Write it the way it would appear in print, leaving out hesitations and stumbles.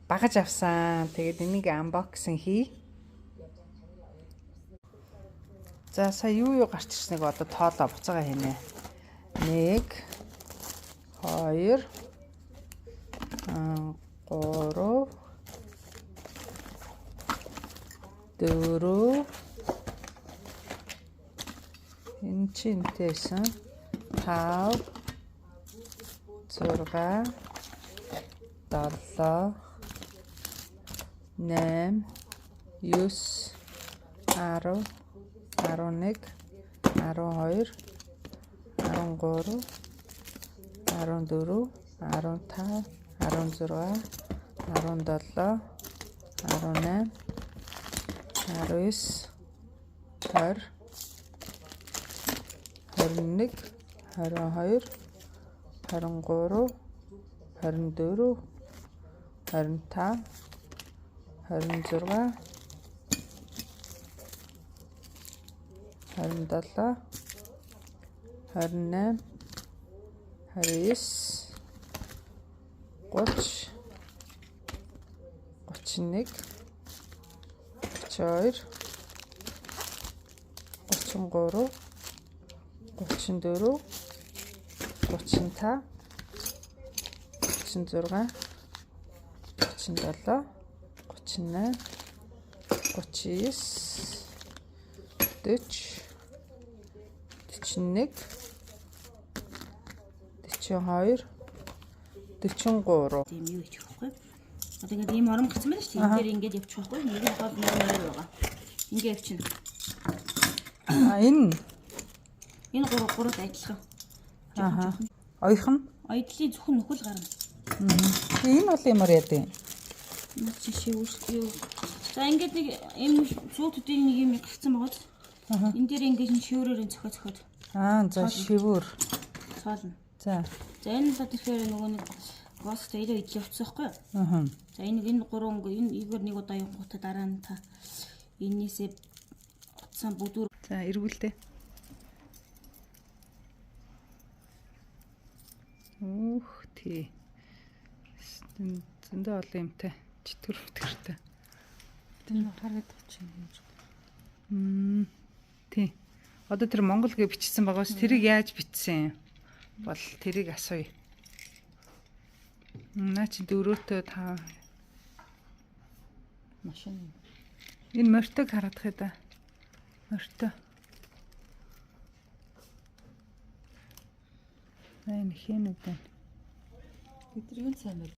багаж авсан. Тэгээд энийг unboxing хий. За сая юу гарч ирснийг одоо тоолоо буцаага хийнэ. 1 2 3 4 энэ чинь энтэйсэн 5 6 7 8 9 10 11 12 13 14 15 16 17 18 19 20 21 22 23 24 25 26 27 28 29 30 31 32 33 34 35 36 37 38 39 40 41 42 43 тийм юу хийчих вэ? Одоо ингээд ийм орон гарсан байна шүү дээ. Энэ дээр ингээд явчих واخгүй. Нэг нь гол нөр байгаа. Ингээд явчихна. Энэ гурав адилхан. Оёхон Ойдлын зөвхөн нөхөл гарна. энэ бол ямар яа вэ? Энэ чи шивүүс юу. За ингээд нэг ийм сууд төдий нэг юм гарсан байгаад. Энэ дээр ингээд шивүүрээр зохиод. За шивүүр. Цаална. За Энэ л тэгэхээр нөгөө нэг гост идэл явчихсан байхгүй юу? За энэ гурван энэ игээр нэг удаа явгуудаа дараа нь та энээсээ утсан бүдүүр. за эргүүлдэ. Тий. Зөндөө олон юмтай. Читгэр өтгөртэй. Тэр хараад очих. Тий. Одоо тэр Монгол гэж бичсэн байгаас тэрийг яаж бичсэн бол тэрийг асууя. Наа чи 4-өөтэй 5 машин. энэ мортог хараадах юм да. Морто. Энэ хийнүүд байна. Бидний сайн байл.